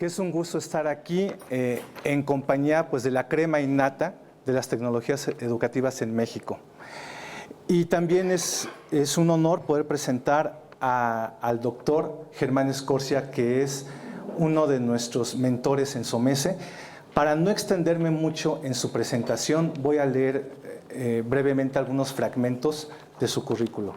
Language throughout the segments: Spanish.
que es un gusto estar aquí en compañía pues, de la crema innata de las tecnologías educativas en México. Y también es un honor poder presentar al doctor Germán Escorcia, que es uno de nuestros mentores en SOMECE. Para no extenderme mucho en su presentación, voy a leer brevemente algunos fragmentos de su currículo.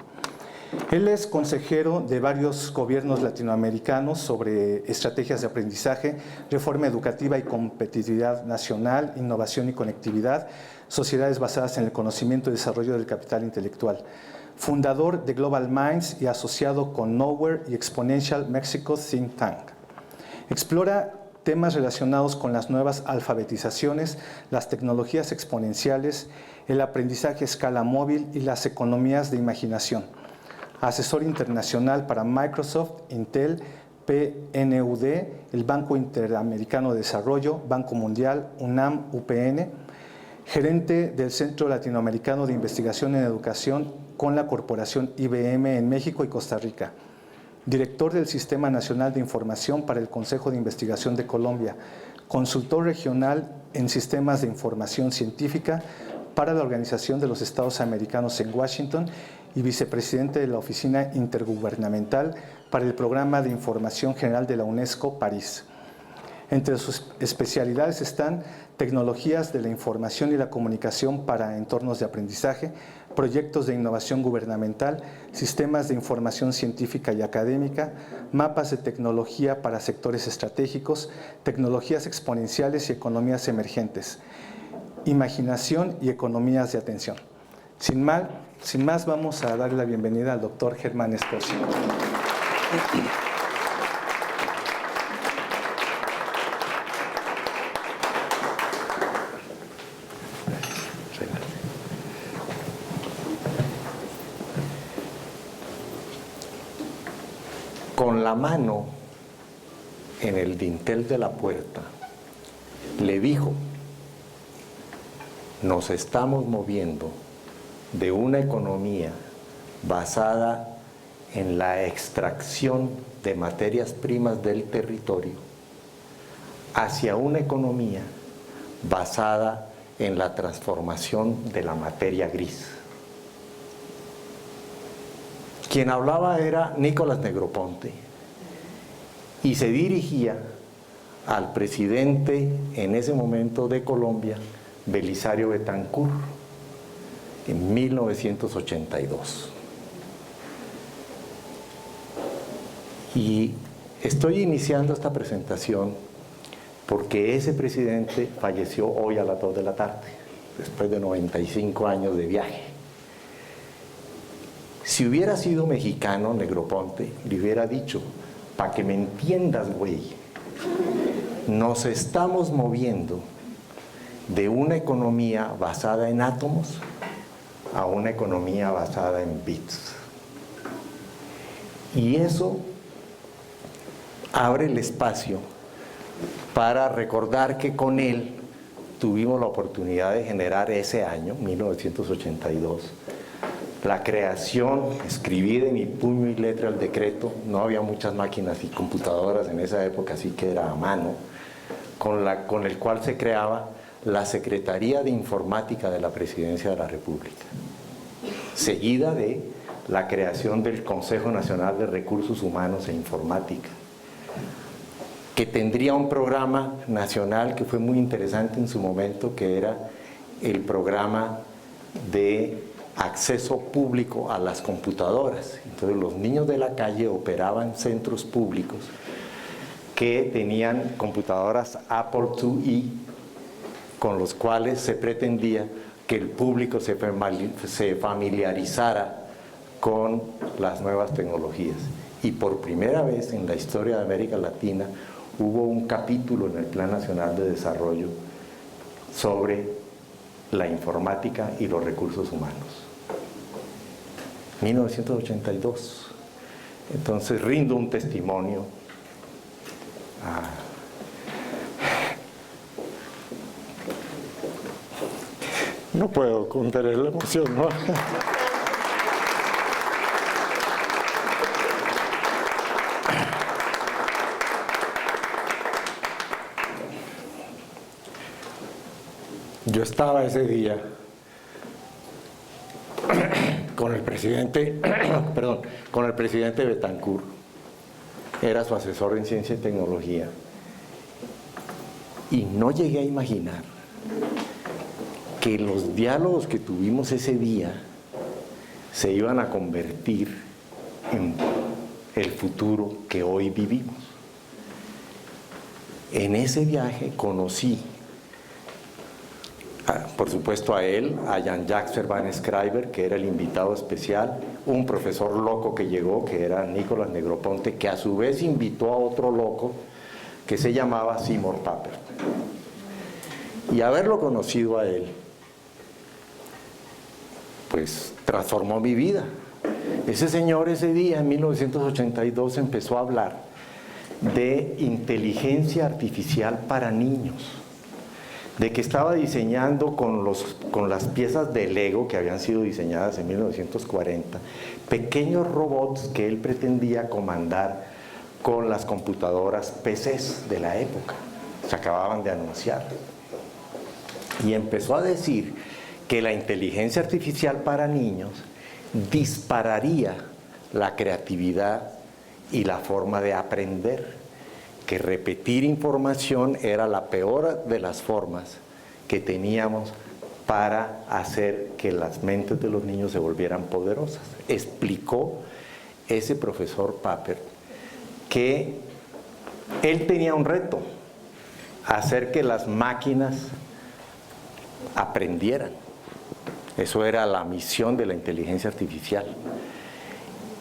Él es consejero de varios gobiernos latinoamericanos sobre estrategias de aprendizaje, reforma educativa y competitividad nacional, innovación y conectividad, sociedades basadas en el conocimiento y desarrollo del capital intelectual. Fundador de Global Minds y asociado con Nowhere y Exponential Mexico Think Tank. Explora temas relacionados con las nuevas alfabetizaciones, las tecnologías exponenciales, el aprendizaje a escala móvil y las economías de imaginación. Asesor internacional para Microsoft, Intel, PNUD, el Banco Interamericano de Desarrollo, Banco Mundial, UNAM, UPN, gerente del Centro Latinoamericano de Investigación en Educación con la Corporación IBM en México y Costa Rica, director del Sistema Nacional de Información para el Consejo de Investigación de Colombia, consultor regional en sistemas de información científica para la Organización de los Estados Americanos en Washington y vicepresidente de la Oficina Intergubernamental para el Programa de Información General de la UNESCO, París. Entre sus especialidades están tecnologías de la información y la comunicación para entornos de aprendizaje, proyectos de innovación gubernamental, sistemas de información científica y académica, mapas de tecnología para sectores estratégicos, tecnologías exponenciales y economías emergentes, imaginación y economías de atención. Sin más, vamos a darle la bienvenida al doctor Germán Escorcia. Con la mano en el dintel de la puerta, le dijo: nos estamos moviendo de una economía basada en la extracción de materias primas del territorio hacia una economía basada en la transformación de la materia gris. Quien hablaba era Nicolás Negroponte y se dirigía al presidente en ese momento de Colombia, Belisario Betancur, en 1982. Y estoy iniciando esta presentación porque ese presidente falleció hoy a las 2 de la tarde, después de 95 años de viaje. Si hubiera sido mexicano, Negroponte le hubiera dicho: para que me entiendas, güey, nos estamos moviendo de una economía basada en átomos a una economía basada en bits. Y eso abre el espacio para recordar que con él tuvimos la oportunidad de generar ese año, 1982, la creación, escribí de mi puño y letra el decreto, no había muchas máquinas y computadoras en esa época, así que era a mano, con el cual se creaba la Secretaría de Informática de la Presidencia de la República, seguida de la creación del Consejo Nacional de Recursos Humanos e Informática, que tendría un programa nacional que fue muy interesante en su momento, que era el programa de acceso público a las computadoras. Entonces los niños de la calle operaban centros públicos que tenían computadoras Apple IIe, con los cuales se pretendía que el público se familiarizara con las nuevas tecnologías. Y por primera vez en la historia de América Latina hubo un capítulo en el Plan Nacional de Desarrollo sobre la informática y los recursos humanos. 1982. Entonces rindo un testimonio no puedo contener la emoción, ¿no? Yo estaba ese día con el presidente, perdón, con el presidente Betancourt, era su asesor en ciencia y tecnología, y no llegué a imaginar que los diálogos que tuvimos ese día se iban a convertir en el futuro que hoy vivimos. En ese viaje conocí, por supuesto, a él, a Jean-Jacques Van Schreiber, que era el invitado especial, un profesor loco que llegó, que era Nicolás Negroponte, que a su vez invitó a otro loco que se llamaba Seymour Papert. Y haberlo conocido a él, pues transformó mi vida. Ese señor ese día, en 1982, empezó a hablar de inteligencia artificial para niños, de que estaba diseñando con las piezas de Lego que habían sido diseñadas en 1940, pequeños robots que él pretendía comandar con las computadoras PCs de la época. Se acababan de anunciar. Y empezó a decir que la inteligencia artificial para niños dispararía la creatividad y la forma de aprender, que repetir información era la peor de las formas que teníamos para hacer que las mentes de los niños se volvieran poderosas. Explicó ese profesor Papert que él tenía un reto, hacer que las máquinas aprendieran. Eso era la misión de la inteligencia artificial.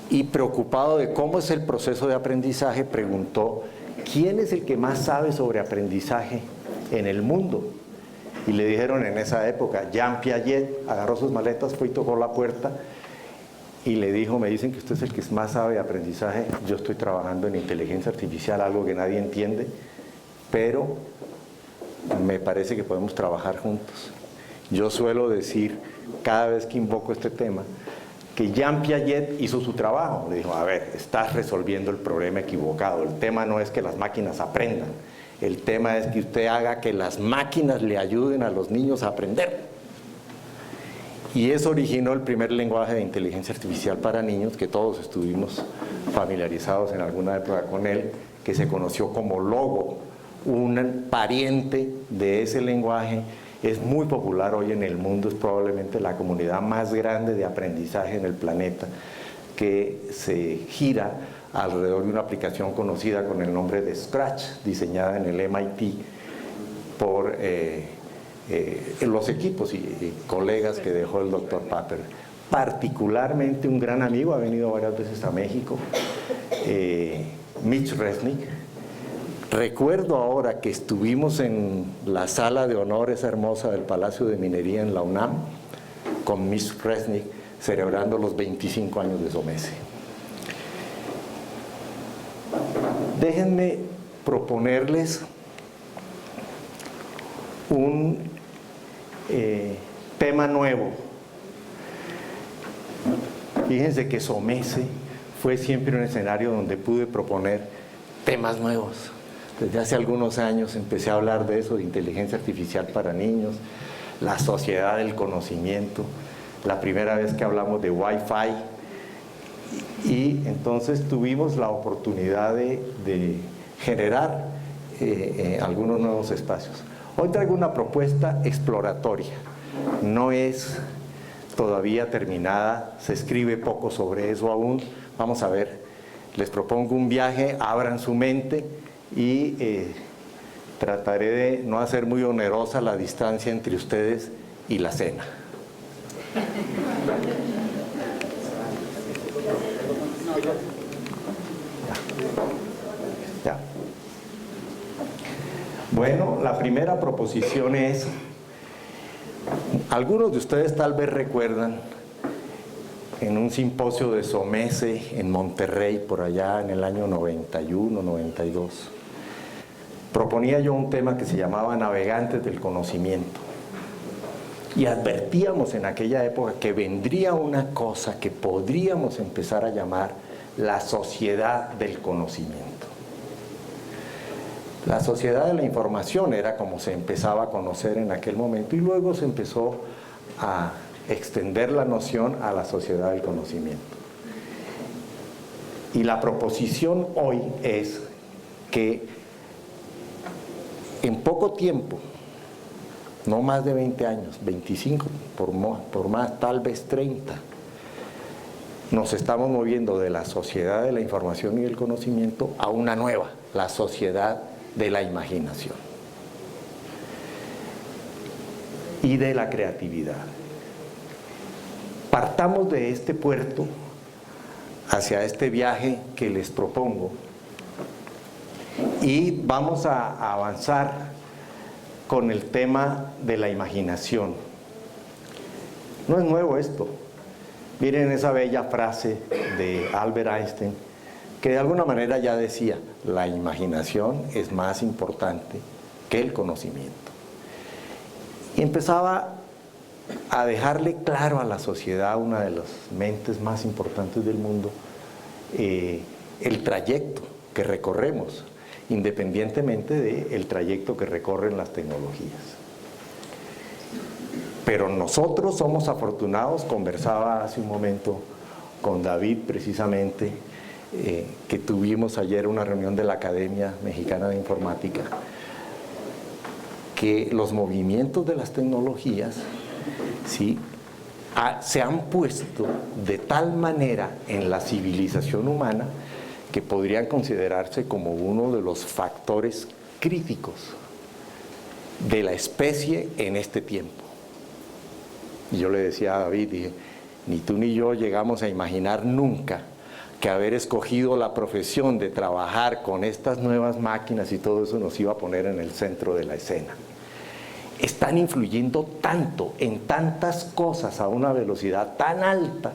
Y preocupado de cómo es el proceso de aprendizaje, preguntó: ¿quién es el que más sabe sobre aprendizaje en el mundo? Y le dijeron en esa época, Jean Piaget. Agarró sus maletas, fue y tocó la puerta y le dijo: me dicen que usted es el que más sabe de aprendizaje, yo estoy trabajando en inteligencia artificial, algo que nadie entiende, pero me parece que podemos trabajar juntos. Yo suelo decir, cada vez que invoco este tema, que Jean Piaget hizo su trabajo. Le dijo: a ver, estás resolviendo el problema equivocado. El tema no es que las máquinas aprendan. El tema es que usted haga que las máquinas le ayuden a los niños a aprender. Y eso originó el primer lenguaje de inteligencia artificial para niños, que todos estuvimos familiarizados en alguna época con él, que se conoció como Logo, un pariente de ese lenguaje. Es muy popular hoy en el mundo, es probablemente la comunidad más grande de aprendizaje en el planeta, que se gira alrededor de una aplicación conocida con el nombre de Scratch, diseñada en el MIT por los equipos y colegas que dejó el doctor Papert. Particularmente un gran amigo, ha venido varias veces a México, Mitch Resnick. Recuerdo ahora que estuvimos en la sala de honores hermosa del Palacio de Minería en la UNAM con Mitch Resnick celebrando los 25 años de SOMECE. Déjenme proponerles un tema nuevo. Fíjense que SOMECE fue siempre un escenario donde pude proponer temas nuevos. Desde hace algunos años empecé a hablar de eso, de inteligencia artificial para niños, la sociedad del conocimiento, la primera vez que hablamos de Wi-Fi, y entonces tuvimos la oportunidad de generar algunos nuevos espacios. Hoy traigo una propuesta exploratoria, no es todavía terminada, se escribe poco sobre eso aún. Vamos a ver, les propongo un viaje, abran su mente y trataré de no hacer muy onerosa la distancia entre ustedes y la cena. Ya. Bueno, la primera proposición es, algunos de ustedes tal vez recuerdan en un simposio de SOMECE en Monterrey, por allá en el año 91, 92, proponía yo un tema que se llamaba Navegantes del Conocimiento. Y advertíamos en aquella época que vendría una cosa que podríamos empezar a llamar la sociedad del conocimiento. La sociedad de la información era como se empezaba a conocer en aquel momento, y luego se empezó a extender la noción a la sociedad del conocimiento. Y la proposición hoy es que en poco tiempo, no más de 20 años, 25 por más, tal vez 30, nos estamos moviendo de la sociedad de la información y del conocimiento a una nueva, la sociedad de la imaginación y de la creatividad. Partamos de este puerto hacia este viaje que les propongo y vamos a avanzar con el tema de la imaginación. No es nuevo esto. Miren esa bella frase de Albert Einstein, que de alguna manera ya decía, la imaginación es más importante que el conocimiento. Y empezaba a dejarle claro a la sociedad, una de las mentes más importantes del mundo, el trayecto que recorremos, independientemente del trayecto que recorren las tecnologías. Pero nosotros somos afortunados, conversaba hace un momento con David precisamente, que tuvimos ayer una reunión de la Academia Mexicana de Informática, que los movimientos de las tecnologías, ¿sí?, se han puesto de tal manera en la civilización humana que podrían considerarse como uno de los factores críticos de la especie en este tiempo. Y yo le decía a David, dije, ni tú ni yo llegamos a imaginar nunca que haber escogido la profesión de trabajar con estas nuevas máquinas y todo eso nos iba a poner en el centro de la escena. Están influyendo tanto en tantas cosas a una velocidad tan alta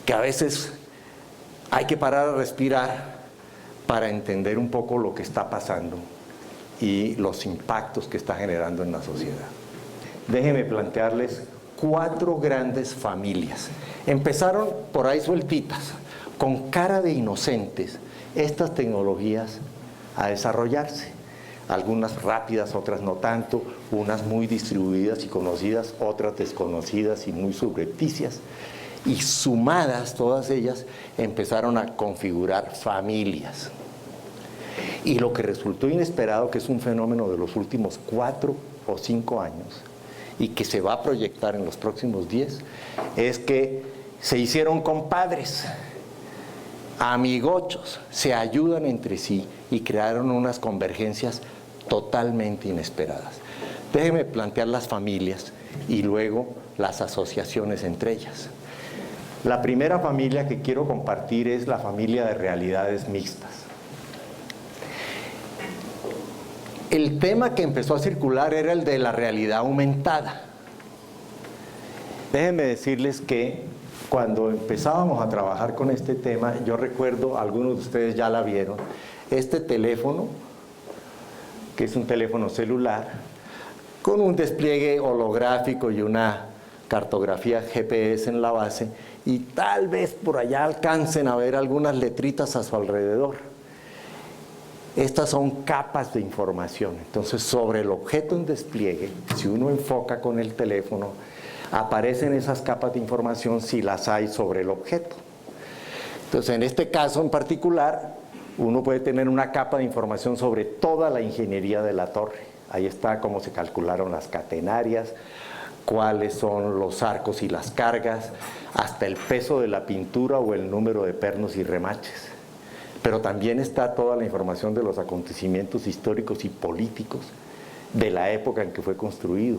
que a veces hay que parar a respirar para entender un poco lo que está pasando y los impactos que está generando en la sociedad. Déjenme plantearles 4 grandes familias. Empezaron por ahí sueltitas, con cara de inocentes, estas tecnologías a desarrollarse. Algunas rápidas, otras no tanto, unas muy distribuidas y conocidas, otras desconocidas y muy subrepticias. Y sumadas todas ellas empezaron a configurar familias. Y lo que resultó inesperado, que es un fenómeno de los últimos 4 o 5 años, y que se va a proyectar en los próximos 10, es que se hicieron compadres, amigochos, se ayudan entre sí y crearon unas convergencias totalmente inesperadas. Déjenme plantear las familias y luego las asociaciones entre ellas. La primera familia que quiero compartir es la familia de realidades mixtas. El tema que empezó a circular era el de la realidad aumentada. Déjenme decirles que cuando empezábamos a trabajar con este tema, yo recuerdo, algunos de ustedes ya la vieron, este teléfono, que es un teléfono celular, con un despliegue holográfico y una cartografía GPS en la base, y tal vez por allá alcancen a ver algunas letritas a su alrededor. Estas son capas de información. Entonces, sobre el objeto en despliegue, si uno enfoca con el teléfono, aparecen esas capas de información si las hay sobre el objeto. Entonces, en este caso en particular, uno puede tener una capa de información sobre toda la ingeniería de la torre. Ahí está cómo se calcularon las catenarias, cuáles son los arcos y las cargas, hasta el peso de la pintura o el número de pernos y remaches. Pero también está toda la información de los acontecimientos históricos y políticos de la época en que fue construido,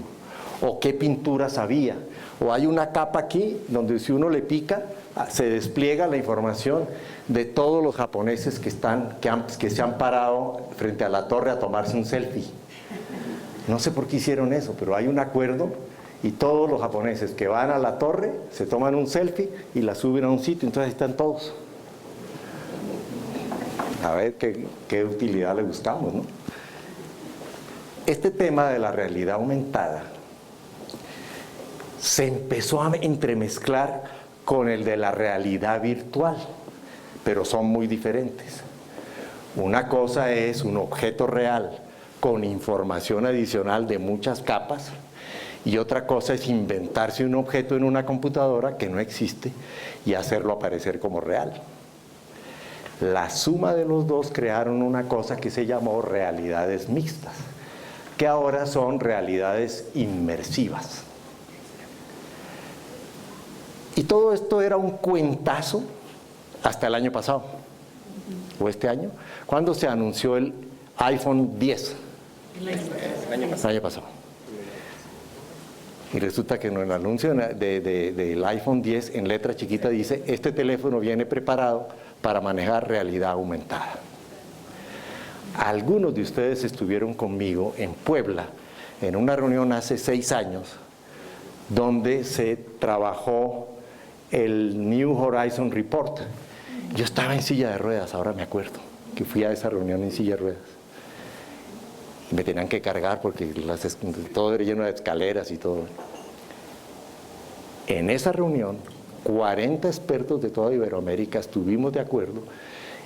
o qué pinturas había, o hay una capa aquí donde si uno le pica se despliega la información de todos los japoneses que se han parado frente a la torre a tomarse un selfie. No sé por qué hicieron eso, pero hay un acuerdo y todos los japoneses que van a la torre se toman un selfie y la suben a un sitio, entonces ahí están todos. A ver qué utilidad le buscamos, ¿no? Este tema de la realidad aumentada se empezó a entremezclar con el de la realidad virtual, pero son muy diferentes. Una cosa es un objeto real con información adicional de muchas capas, y otra cosa es inventarse un objeto en una computadora que no existe y hacerlo aparecer como real. La suma de los dos crearon una cosa que se llamó realidades mixtas, que ahora son realidades inmersivas. Y todo esto era un cuentazo hasta el año pasado, o este año, cuando se anunció el iPhone 10. El año pasado. Y resulta que en el anuncio del iPhone 10, en letra chiquita dice: este teléfono viene preparado para manejar realidad aumentada. Algunos de ustedes estuvieron conmigo en Puebla, en una reunión hace 6 años, donde se trabajó el New Horizon Report. Yo estaba en silla de ruedas, ahora me acuerdo, que fui a esa reunión en silla de ruedas. Me tenían que cargar porque todo era lleno de escaleras y todo. En esa reunión, 40 expertos de toda Iberoamérica estuvimos de acuerdo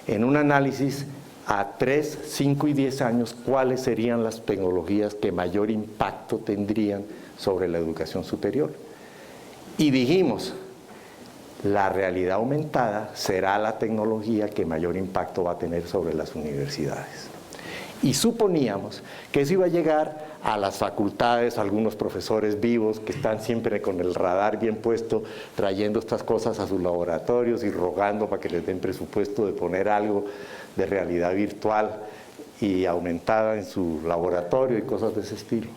en un análisis a 3, 5 y 10 años cuáles serían las tecnologías que mayor impacto tendrían sobre la educación superior. Y dijimos, la realidad aumentada será la tecnología que mayor impacto va a tener sobre las universidades. Y suponíamos que eso iba a llegar a las facultades, a algunos profesores vivos que están siempre con el radar bien puesto, trayendo estas cosas a sus laboratorios y rogando para que les den presupuesto de poner algo de realidad virtual y aumentada en su laboratorio y cosas de ese estilo.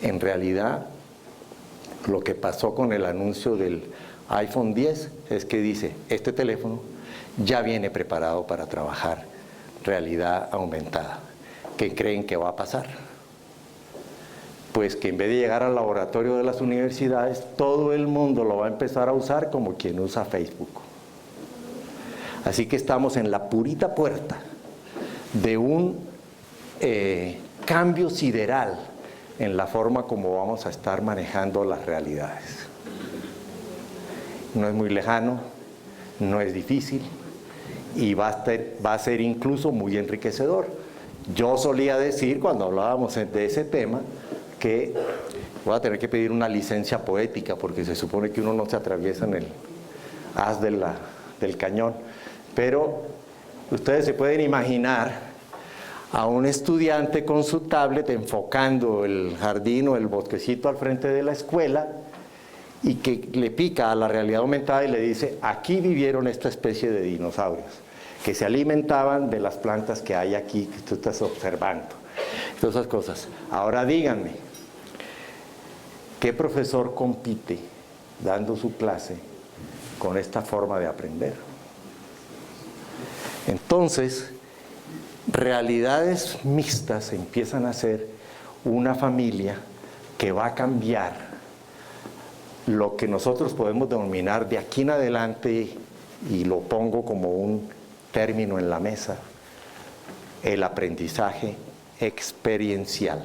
En realidad, lo que pasó con el anuncio del iPhone 10 es que dice: este teléfono ya viene preparado para trabajar realidad aumentada. ¿Qué creen que va a pasar? Pues que en vez de llegar al laboratorio de las universidades, todo el mundo lo va a empezar a usar como quien usa Facebook. Así que estamos en la purita puerta de un cambio sideral en la forma como vamos a estar manejando las realidades. No es muy lejano, no es difícil y va a ser incluso muy enriquecedor. Yo solía decir, cuando hablábamos de ese tema, que voy a tener que pedir una licencia poética porque se supone que uno no se atraviesa en el haz del cañón, pero ustedes se pueden imaginar a un estudiante con su tablet enfocando el jardín o el bosquecito al frente de la escuela y que le pica a la realidad aumentada y le dice: aquí vivieron esta especie de dinosaurios que se alimentaban de las plantas que hay aquí, que tú estás observando. Todas esas cosas. Ahora díganme, ¿qué profesor compite dando su clase con esta forma de aprender? Entonces, realidades mixtas empiezan a ser una familia que va a cambiar lo que nosotros podemos denominar de aquí en adelante, y lo pongo como un término en la mesa, el aprendizaje experiencial.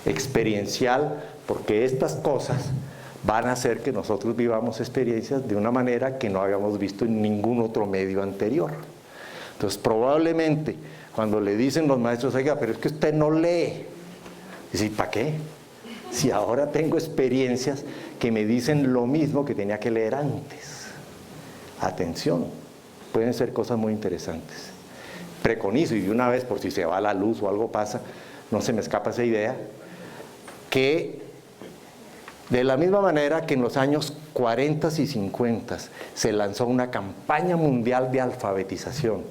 Experiencial porque estas cosas van a hacer que nosotros vivamos experiencias de una manera que no habíamos visto en ningún otro medio anterior. Entonces, probablemente, cuando le dicen los maestros: oiga, pero es que usted no lee. Dice: ¿para qué? Si ahora tengo experiencias que me dicen lo mismo que tenía que leer antes. Atención, pueden ser cosas muy interesantes. Preconizo, y de una vez, por si se va la luz o algo pasa, no se me escapa esa idea, que de la misma manera que en los años 40 y 50 se lanzó una campaña mundial de alfabetización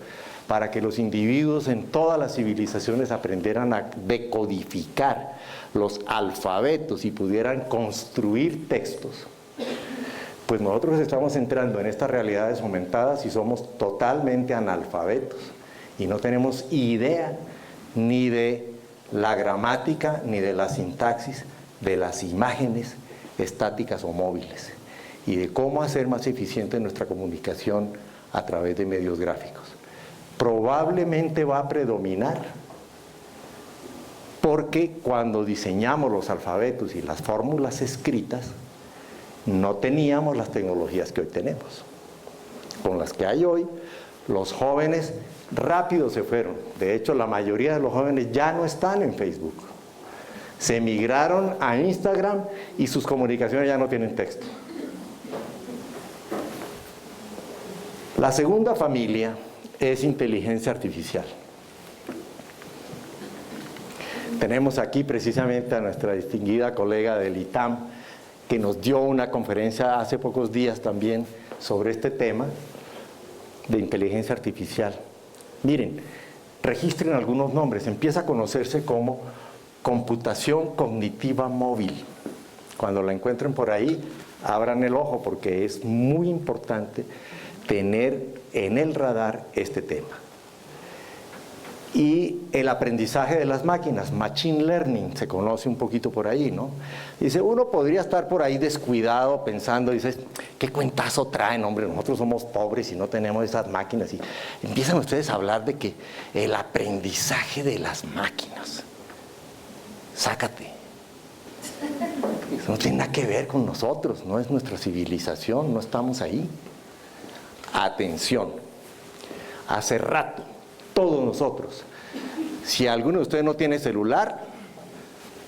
para que los individuos en todas las civilizaciones aprendieran a decodificar los alfabetos y pudieran construir textos, pues nosotros estamos entrando en estas realidades aumentadas y somos totalmente analfabetos y no tenemos idea ni de la gramática ni de la sintaxis de las imágenes estáticas o móviles y de cómo hacer más eficiente nuestra comunicación a través de medios gráficos. Probablemente va a predominar porque cuando diseñamos los alfabetos y las fórmulas escritas no teníamos las tecnologías que hoy tenemos. Con las que hay hoy Los jóvenes rápido se fueron. De hecho, la mayoría de los jóvenes ya no están en Facebook. Se migraron a Instagram y sus comunicaciones ya no tienen texto. La segunda familia es inteligencia artificial. Tenemos aquí precisamente a nuestra distinguida colega del ITAM, que nos dio una conferencia hace pocos días también sobre este tema de inteligencia artificial. Miren, registren algunos nombres. Empieza a conocerse como computación cognitiva móvil. Cuando la encuentren por ahí, abran el ojo porque es muy importante tener en el radar este tema. Y el aprendizaje de las máquinas, machine learning, se conoce un poquito por ahí, ¿no? Dice, uno podría estar por ahí descuidado pensando, dices, ¿qué cuentazo traen, hombre? Nosotros somos pobres y no tenemos esas máquinas. Y empiezan ustedes a hablar de que el aprendizaje de las máquinas. Sácate. Eso no tiene nada que ver con nosotros, no es nuestra civilización, no estamos ahí. Atención, hace rato, todos nosotros, si alguno de ustedes no tiene celular,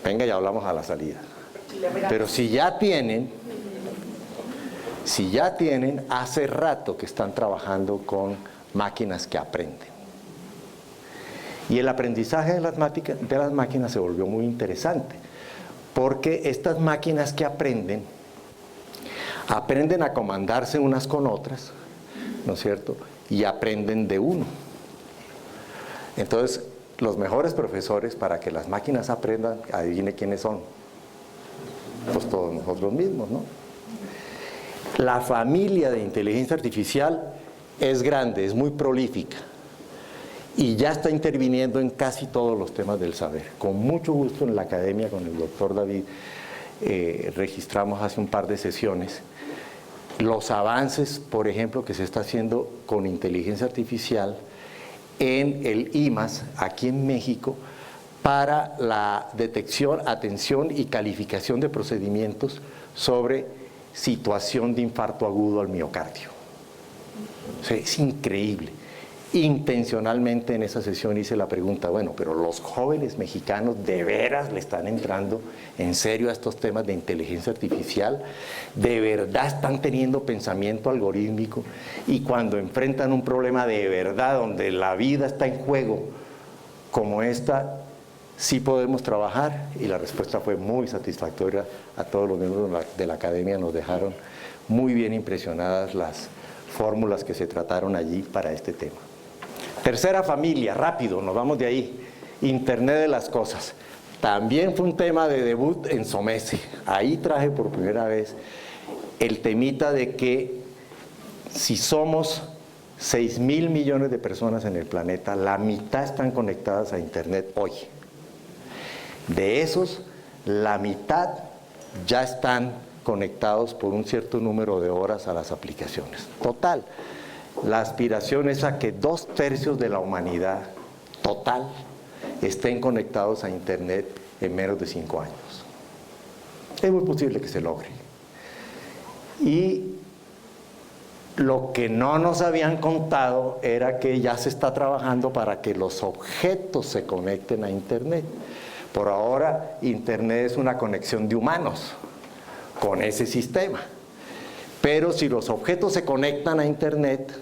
venga y hablamos a la salida. Pero si ya tienen, hace rato que están trabajando con máquinas que aprenden. Y el aprendizaje de las máquinas se volvió muy interesante, porque estas máquinas que aprenden a comandarse unas con otras, ¿no es cierto? Y aprenden de uno. Entonces, los mejores profesores para que las máquinas aprendan, adivine quiénes son. Pues todos nosotros mismos, ¿no? La familia de inteligencia artificial es grande, es muy prolífica. Y ya está interviniendo en casi todos los temas del saber. Con mucho gusto en la academia, con el doctor David, registramos hace un par de sesiones los avances, por ejemplo, que se está haciendo con inteligencia artificial en el IMAS, aquí en México, para la detección, atención y calificación de procedimientos sobre situación de infarto agudo al miocardio. O sea, es increíble. Intencionalmente en esa sesión hice la pregunta, bueno, pero los jóvenes mexicanos de veras le están entrando en serio a estos temas de inteligencia artificial, de verdad están teniendo pensamiento algorítmico, y cuando enfrentan un problema de verdad donde la vida está en juego como esta, sí podemos trabajar. Y la respuesta fue muy satisfactoria. A todos los miembros de la academia nos dejaron muy bien impresionadas las fórmulas que se trataron allí para este tema. Tercera familia, rápido, nos vamos de ahí. Internet de las cosas. También fue un tema de debut en SOMESE. Ahí traje por primera vez el temita de que si somos 6.000 millones de personas en el planeta, la mitad están conectadas a Internet hoy. De esos, la mitad ya están conectados por un cierto número de horas a las aplicaciones. Total, la aspiración es a que 2/3 de la humanidad total estén conectados a Internet en menos de 5 años. Es muy posible que se logre. Y lo que no nos habían contado era que ya se está trabajando para que los objetos se conecten a Internet. Por ahora, Internet es una conexión de humanos con ese sistema. Pero si los objetos se conectan a Internet,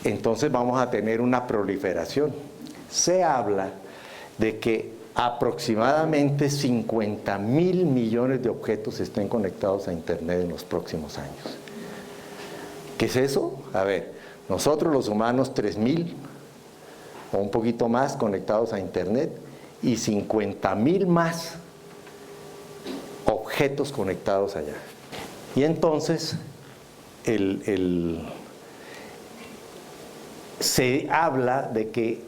entonces vamos a tener una proliferación. Se habla de que aproximadamente 50.000 millones de objetos estén conectados a Internet en los próximos años. ¿Qué es eso? A ver, nosotros los humanos 3.000 o un poquito más conectados a Internet y 50.000 más objetos conectados allá. Y entonces se habla de que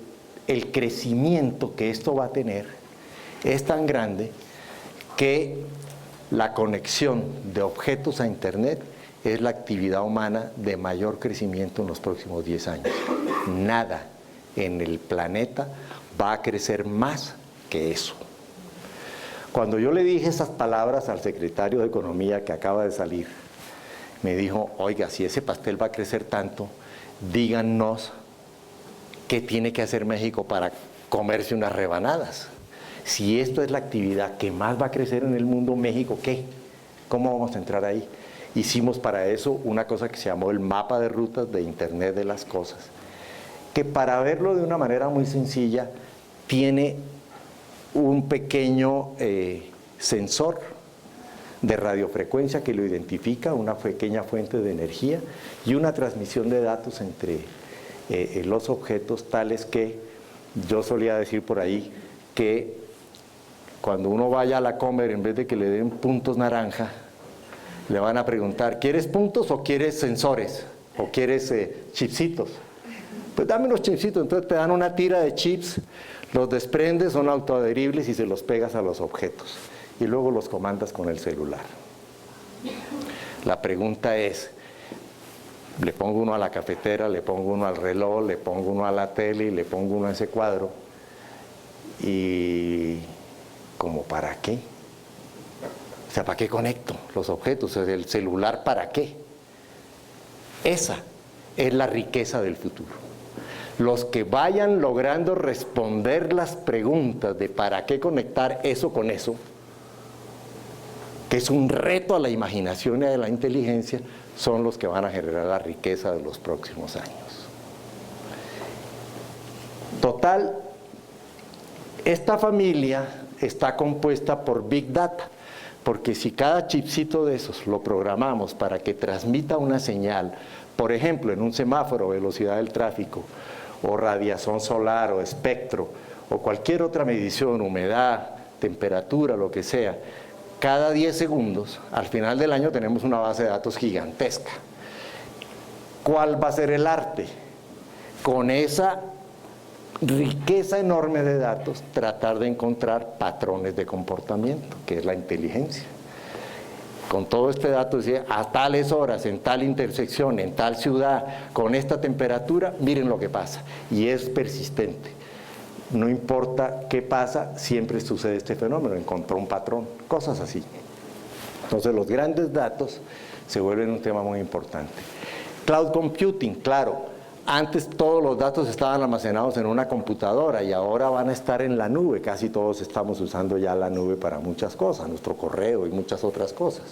el crecimiento que esto va a tener es tan grande que la conexión de objetos a Internet es la actividad humana de mayor crecimiento en los próximos 10 años. Nada en el planeta va a crecer más que eso. Cuando yo le dije esas palabras al secretario de Economía que acaba de salir, me dijo, oiga, si ese pastel va a crecer tanto, díganos qué tiene que hacer México para comerse unas rebanadas. Si esto es la actividad que más va a crecer en el mundo, México, ¿qué? ¿Cómo vamos a entrar ahí? Hicimos para eso una cosa que se llamó el mapa de rutas de Internet de las Cosas, que para verlo de una manera muy sencilla, tiene un pequeño sensor de radiofrecuencia que lo identifica, una pequeña fuente de energía y una transmisión de datos entre los objetos, tales que yo solía decir por ahí que cuando uno vaya a la Comer, en vez de que le den puntos naranja, le van a preguntar, ¿quieres puntos o quieres sensores? ¿O quieres chipsitos? Pues dame unos chipsitos. Entonces te dan una tira de chips, los desprendes, son autoadheribles y se los pegas a los objetos. Y luego los comandas con el celular. La pregunta es, le pongo uno a la cafetera, le pongo uno al reloj, le pongo uno a la tele y le pongo uno a ese cuadro. ¿Y como para qué? O sea, ¿para qué conecto los objetos? ¿El celular para qué? Esa es la riqueza del futuro. Los que vayan logrando responder las preguntas de para qué conectar eso con eso, que es un reto a la imaginación y a la inteligencia, son los que van a generar la riqueza de los próximos años. Total, esta familia está compuesta por Big Data, porque si cada chipcito de esos lo programamos para que transmita una señal, por ejemplo, en un semáforo, velocidad del tráfico, o radiación solar, o espectro, o cualquier otra medición, humedad, temperatura, lo que sea, cada 10 segundos, al final del año tenemos una base de datos gigantesca. ¿Cuál va a ser el arte? Con esa riqueza enorme de datos, tratar de encontrar patrones de comportamiento, que es la inteligencia. Con todo este dato, decía, a tales horas, en tal intersección, en tal ciudad, con esta temperatura, miren lo que pasa. Y es persistente. No importa qué pasa, siempre sucede este fenómeno, encontró un patrón, cosas así. Entonces los grandes datos se vuelven un tema muy importante. Cloud computing, claro, antes todos los datos estaban almacenados en una computadora y ahora van a estar en la nube. Casi todos estamos usando ya la nube para muchas cosas, nuestro correo y muchas otras cosas.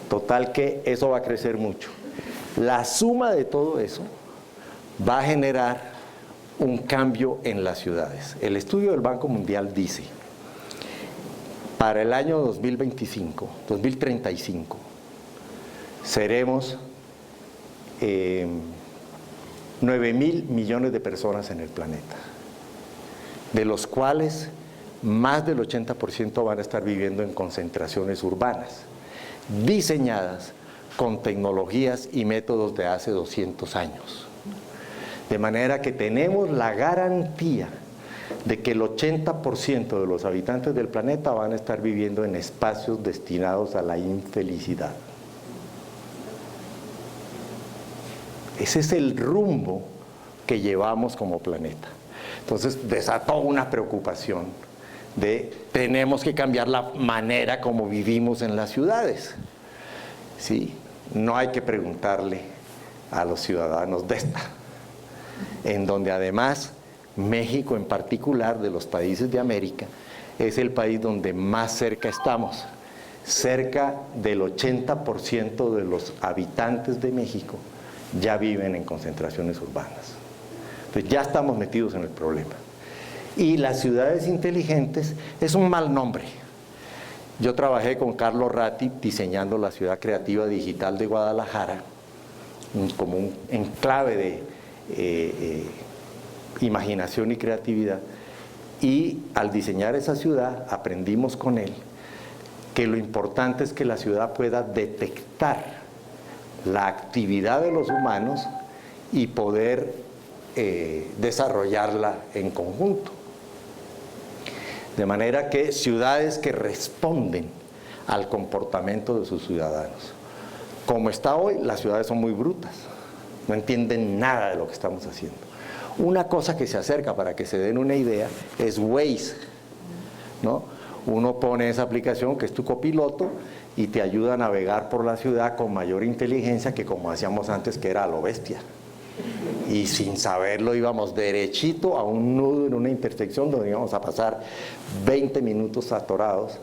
Total que eso va a crecer mucho. La suma de todo eso va a generar un cambio en las ciudades. El estudio del Banco Mundial dice, para el año 2025, 2035, seremos 9.000 millones de personas en el planeta, de los cuales más del 80% van a estar viviendo en concentraciones urbanas, diseñadas con tecnologías y métodos de hace 200 años. De manera que tenemos la garantía de que el 80% de los habitantes del planeta van a estar viviendo en espacios destinados a la infelicidad. Ese es el rumbo que llevamos como planeta. Entonces desató una preocupación de tenemos que cambiar la manera como vivimos en las ciudades. ¿Sí? No hay que preguntarle a los ciudadanos de esta, en donde además México en particular, de los países de América, es el país donde más cerca estamos. Cerca del 80% de los habitantes de México ya viven en concentraciones urbanas. Entonces ya estamos metidos en el problema. Y las ciudades inteligentes es un mal nombre. Yo trabajé con Carlos Ratti diseñando la ciudad creativa digital de Guadalajara, como un enclave de imaginación y creatividad, y al diseñar esa ciudad aprendimos con él que lo importante es que la ciudad pueda detectar la actividad de los humanos y poder desarrollarla en conjunto. De manera que ciudades que responden al comportamiento de sus ciudadanos. Como está hoy, las ciudades son muy brutas, no entienden nada de lo que estamos haciendo. Una cosa que se acerca, para que se den una idea, es Waze, ¿no? Uno pone esa aplicación que es tu copiloto y te ayuda a navegar por la ciudad con mayor inteligencia que como hacíamos antes, que era a lo bestia. Y sin saberlo íbamos derechito a un nudo en una intersección donde íbamos a pasar 20 minutos atorados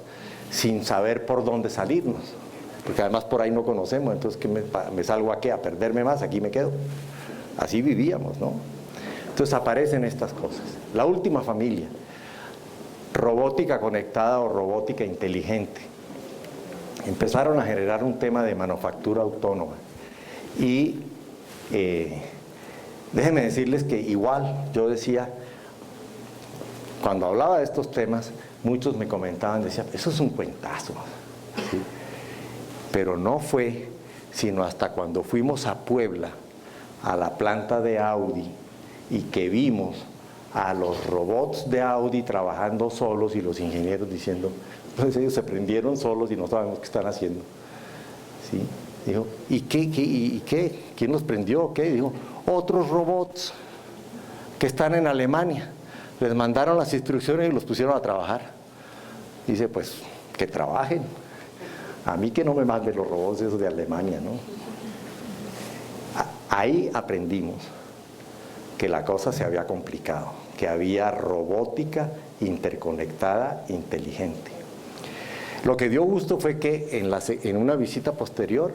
sin saber por dónde salirnos. Porque además por ahí no conocemos, entonces ¿qué me salgo a qué? A perderme más, aquí me quedo. Así vivíamos, ¿no? Entonces aparecen estas cosas. La última familia, robótica conectada o robótica inteligente. Empezaron a generar un tema de manufactura autónoma. Y déjenme decirles que igual yo decía, cuando hablaba de estos temas, muchos me comentaban, decían, eso es un cuentazo, ¿sí? Pero no fue sino hasta cuando fuimos a Puebla, a la planta de Audi, y que vimos a los robots de Audi trabajando solos y los ingenieros diciendo, pues ellos se prendieron solos y no sabemos qué están haciendo. ¿Sí? Dijo, ¿y qué? ¿Quién los prendió? ¿Qué? Dijo, otros robots que están en Alemania. Les mandaron las instrucciones y los pusieron a trabajar. Dice, pues, que trabajen. A mí que no me manden los robots esos de Alemania, ¿no? Ahí aprendimos que la cosa se había complicado, que había robótica interconectada, inteligente. Lo que dio gusto fue que en una visita posterior,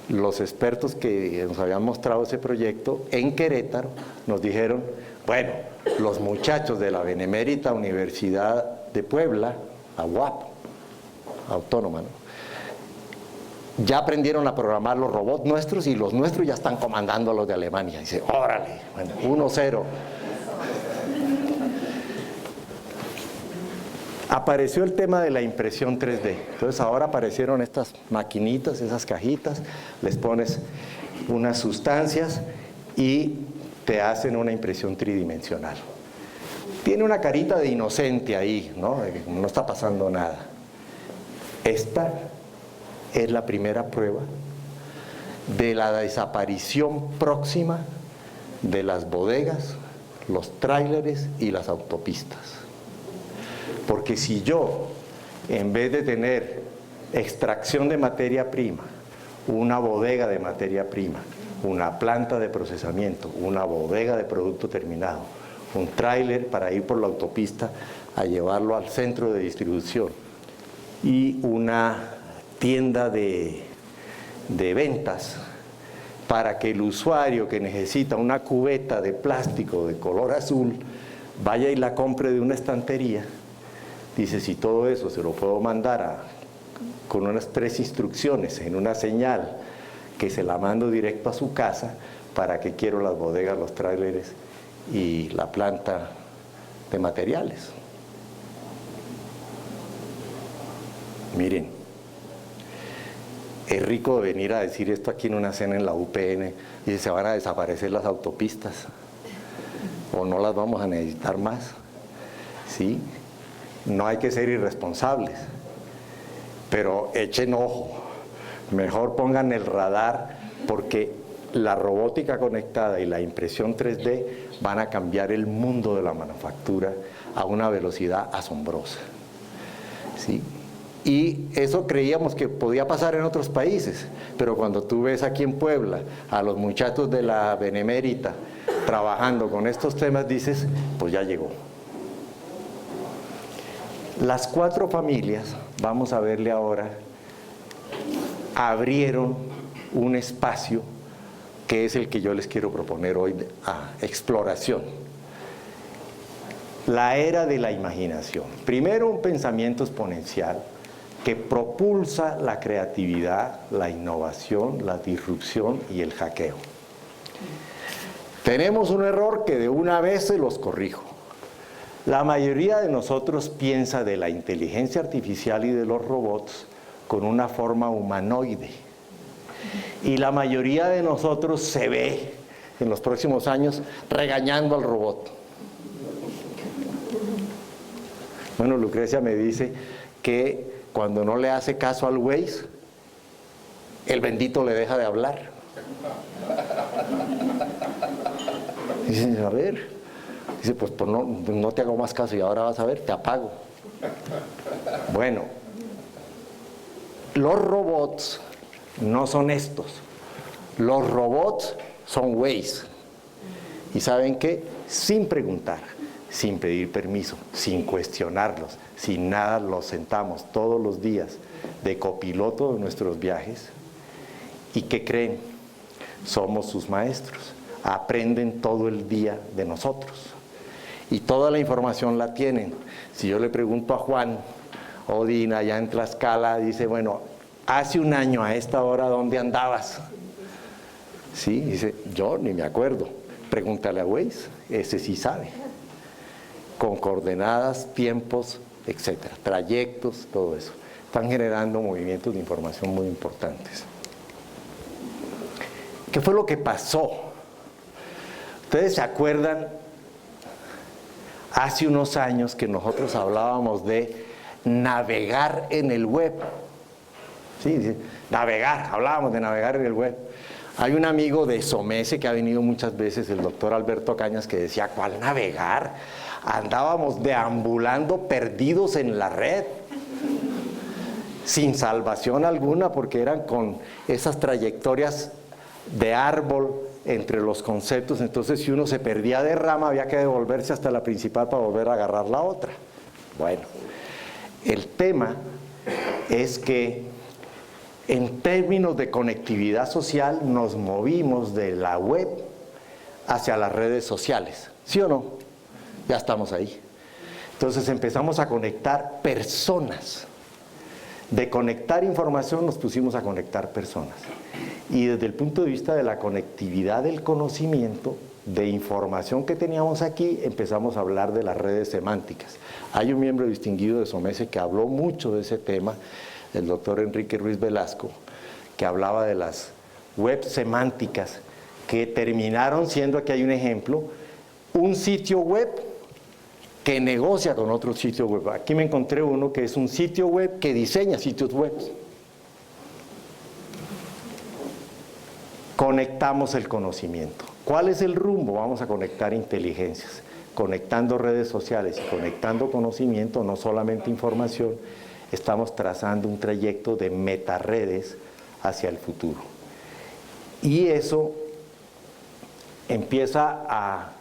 los expertos que nos habían mostrado ese proyecto en Querétaro nos dijeron, bueno, los muchachos de la Benemérita Universidad de Puebla, la UAP, autónoma, ¿no?, ya aprendieron a programar los robots nuestros y los nuestros ya están comandando a los de Alemania. Dice, órale, bueno, 1-0. Apareció el tema de la impresión 3D. Entonces ahora aparecieron estas maquinitas, esas cajitas, les pones unas sustancias y te hacen una impresión tridimensional. Tiene una carita de inocente ahí, ¿no? No está pasando nada. Esta es la primera prueba de la desaparición próxima de las bodegas, los tráileres y las autopistas. Porque si yo, en vez de tener extracción de materia prima, una bodega de materia prima, una planta de procesamiento, una bodega de producto terminado, un tráiler para ir por la autopista a llevarlo al centro de distribución y una tienda de ventas para que el usuario que necesita una cubeta de plástico de color azul vaya y la compre de una estantería, dice, si todo eso se lo puedo mandar con unas 3 instrucciones en una señal que se la mando directo a su casa, ¿para qué quiero las bodegas, los tráileres y la planta de materiales? Miren, es rico venir a decir esto aquí en una cena en la UPN y se van a desaparecer las autopistas o no las vamos a necesitar más, ¿sí? No hay que ser irresponsables, pero echen ojo, mejor pongan el radar, porque la robótica conectada y la impresión 3D van a cambiar el mundo de la manufactura a una velocidad asombrosa, ¿sí? Y eso creíamos que podía pasar en otros países, pero cuando tú ves aquí en Puebla a los muchachos de la Benemérita trabajando con estos temas, dices, pues ya llegó. Las 4 familias, vamos a verle ahora, abrieron un espacio que es el que yo les quiero proponer hoy a exploración. La era de la imaginación. Primero, un pensamiento exponencial que propulsa la creatividad, la innovación, la disrupción y el hackeo. Tenemos un error que de una vez se los corrijo. La mayoría de nosotros piensa de la inteligencia artificial y de los robots con una forma humanoide. Y la mayoría de nosotros se ve en los próximos años regañando al robot. Bueno, Lucrecia me dice que cuando no le hace caso al Waze, el bendito le deja de hablar. Dice, a ver, dice, pues no te hago más caso y ahora vas a ver, te apago. Bueno, los robots no son estos. Los robots son Waze. ¿Y saben qué? Sin preguntar, sin pedir permiso, sin cuestionarlos, sin nada, los sentamos todos los días de copiloto de nuestros viajes. ¿Y qué creen? Somos sus maestros. Aprenden todo el día de nosotros. Y toda la información la tienen. Si yo le pregunto a Juan Odina, allá en Tlaxcala, dice, bueno, hace un año a esta hora, ¿dónde andabas? Sí, dice, yo ni me acuerdo. Pregúntale a Waze, ese sí sabe. Con coordenadas, tiempos, etcétera, trayectos, todo eso. Están generando movimientos de información muy importantes. ¿Qué fue lo que pasó? ¿Ustedes se acuerdan hace unos años que nosotros hablábamos de navegar en el web? Sí, navegar, hablábamos de navegar en el web. Hay un amigo de SOMESE que ha venido muchas veces, el doctor Alberto Cañas, que decía, ¿cuál navegar? Andábamos deambulando perdidos en la red, sin salvación alguna, porque eran con esas trayectorias de árbol entre los conceptos. Entonces, si uno se perdía de rama, había que devolverse hasta la principal para volver a agarrar la otra. Bueno, el tema es que en términos de conectividad social nos movimos de la web hacia las redes sociales, ¿sí o no? Ya estamos ahí. Entonces empezamos a conectar personas. De conectar información nos pusimos a conectar personas. Y desde el punto de vista de la conectividad del conocimiento, de información que teníamos aquí, empezamos a hablar de las redes semánticas. Hay un miembro distinguido de SOMESE que habló mucho de ese tema, el doctor Enrique Ruiz Velasco, que hablaba de las webs semánticas, que terminaron siendo, aquí hay un ejemplo, un sitio web que negocia con otro sitio web. Aquí me encontré uno que es un sitio web que diseña sitios web. Conectamos el conocimiento. ¿Cuál es el rumbo? Vamos a conectar inteligencias, conectando redes sociales y conectando conocimiento, no solamente información. Estamos trazando un trayecto de metaredes hacia el futuro. Y eso empieza a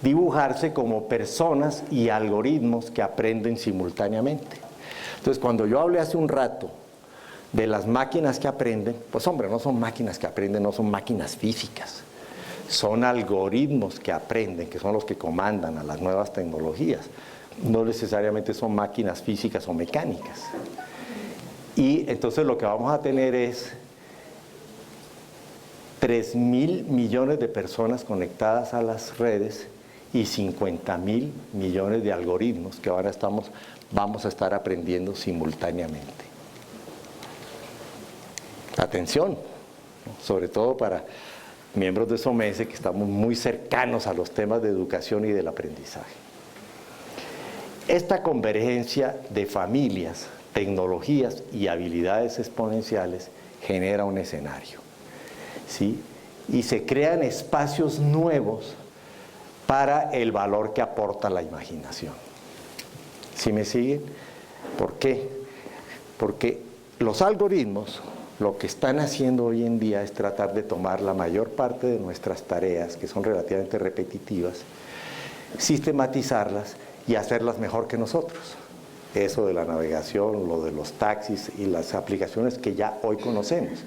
dibujarse como personas y algoritmos que aprenden simultáneamente. Entonces, cuando yo hablé hace un rato de las máquinas que aprenden, pues hombre, no son máquinas que aprenden, no son máquinas físicas, son algoritmos que aprenden, que son los que comandan a las nuevas tecnologías. No necesariamente son máquinas físicas o mecánicas. Y entonces lo que vamos a tener es 3.000 millones de personas conectadas a las redes y 50.000 millones de algoritmos que ahora vamos a estar aprendiendo simultáneamente. Atención, sobre todo para miembros de SOMESE que estamos muy cercanos a los temas de educación y del aprendizaje. Esta convergencia de familias, tecnologías y habilidades exponenciales genera un escenario, ¿sí? Y se crean espacios nuevos para el valor que aporta la imaginación. ¿Sí me siguen? ¿Por qué? Porque los algoritmos lo que están haciendo hoy en día es tratar de tomar la mayor parte de nuestras tareas, que son relativamente repetitivas, sistematizarlas y hacerlas mejor que nosotros. Eso de la navegación, lo de los taxis y las aplicaciones que ya hoy conocemos.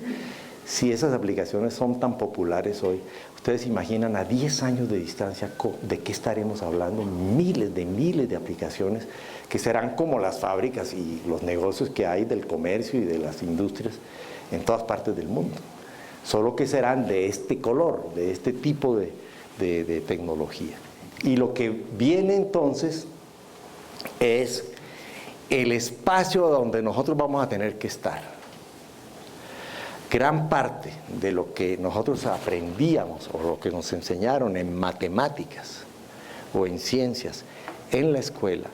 Si esas aplicaciones son tan populares hoy, ustedes imaginan a 10 años de distancia de qué estaremos hablando, miles de aplicaciones que serán como las fábricas y los negocios que hay del comercio y de las industrias en todas partes del mundo. Solo que serán de este color, de este tipo de tecnología. Y lo que viene entonces es el espacio donde nosotros vamos a tener que estar. Gran parte de lo que nosotros aprendíamos o lo que nos enseñaron en matemáticas o en ciencias en la escuela,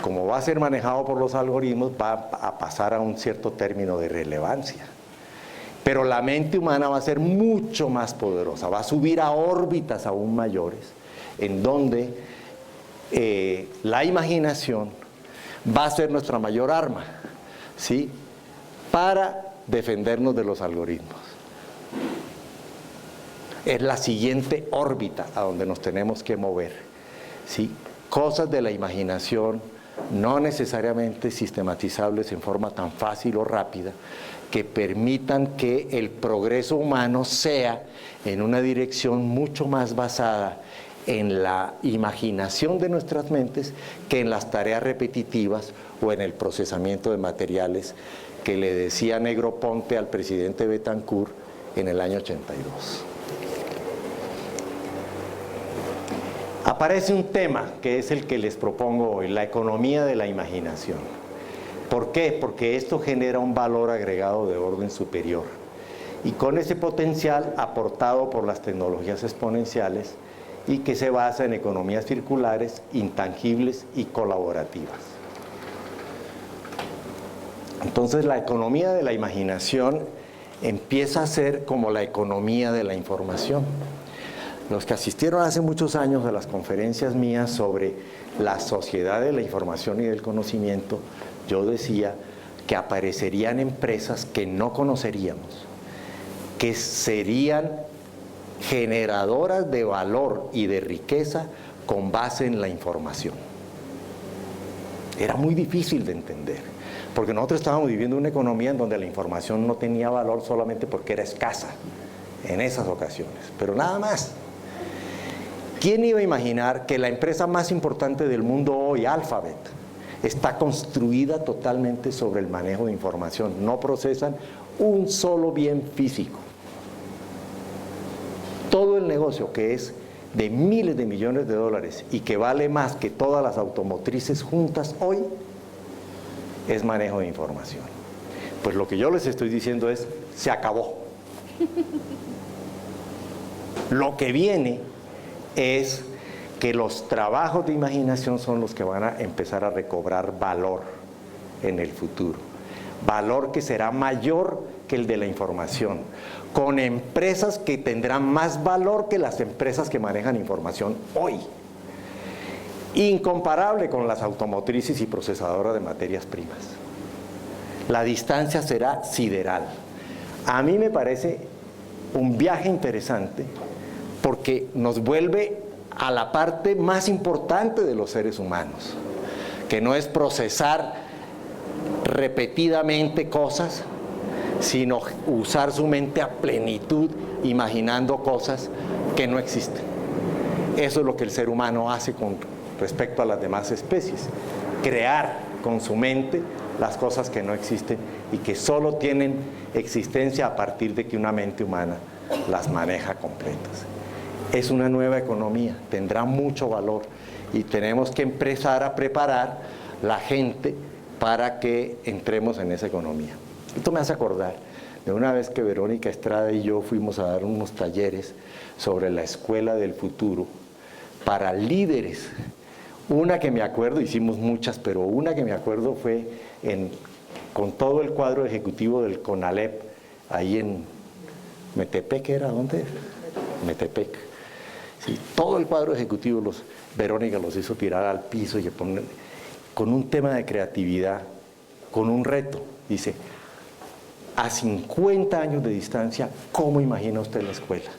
como va a ser manejado por los algoritmos, va a pasar a un cierto término de relevancia. Pero la mente humana va a ser mucho más poderosa, va a subir a órbitas aún mayores, en donde la imaginación va a ser nuestra mayor arma, ¿sí? Para defendernos de los algoritmos. es la siguiente órbita a donde nos tenemos que mover, ¿sí? Cosas de la imaginación, no necesariamente sistematizables en forma tan fácil o rápida, que permitan que el progreso humano sea en una dirección mucho más basada en la imaginación de nuestras mentes que en las tareas repetitivas o en el procesamiento de materiales que le decía Negroponte al presidente Betancourt en el año 82. Aparece un tema que es el que les propongo hoy, la economía de la imaginación. ¿Por qué? Porque esto genera un valor agregado de orden superior y con ese potencial aportado por las tecnologías exponenciales y que se basa en economías circulares, intangibles y colaborativas. Entonces la economía de la imaginación empieza a ser como la economía de la información. Los que asistieron hace muchos años a las conferencias mías sobre la sociedad de la información y del conocimiento, yo decía que aparecerían empresas que no conoceríamos, que serían generadoras de valor y de riqueza con base en la información. Era muy difícil de entender, porque nosotros estábamos viviendo una economía en donde la información no tenía valor solamente porque era escasa en esas ocasiones, pero nada más. ¿Quién iba a imaginar que la empresa más importante del mundo hoy, Alphabet, está construida totalmente sobre el manejo de información? No procesan un solo bien físico. Todo el negocio, que es de miles de millones de dólares y que vale más que todas las automotrices juntas hoy, es manejo de información. Pues lo que yo les estoy diciendo es, se acabó. Lo que viene es que los trabajos de imaginación son los que van a empezar a recobrar valor en el futuro. Valor que será mayor que el de la información, con empresas que tendrán más valor que las empresas que manejan información hoy. Incomparable con las automotrices y procesadoras de materias primas. La distancia será sideral. A mí me parece un viaje interesante porque nos vuelve a la parte más importante de los seres humanos, que no es procesar repetidamente cosas, sino usar su mente a plenitud, imaginando cosas que no existen. Eso es lo que el ser humano hace con respecto a las demás especies, crear con su mente las cosas que no existen y que solo tienen existencia a partir de que una mente humana las maneja completas. Es una nueva economía, tendrá mucho valor y tenemos que empezar a preparar la gente para que entremos en esa economía. Esto me hace acordar de una vez que Verónica Estrada y yo fuimos a dar unos talleres sobre la escuela del futuro para líderes. Una que me acuerdo, hicimos muchas, pero una que me acuerdo fue con todo el cuadro ejecutivo del CONALEP, ahí en Metepec, ¿era dónde? Metepec. Sí, todo el cuadro ejecutivo, Verónica los hizo tirar al piso y poner, con un tema de creatividad, con un reto. Dice, a 50 años de distancia, ¿cómo imagina usted la escuela?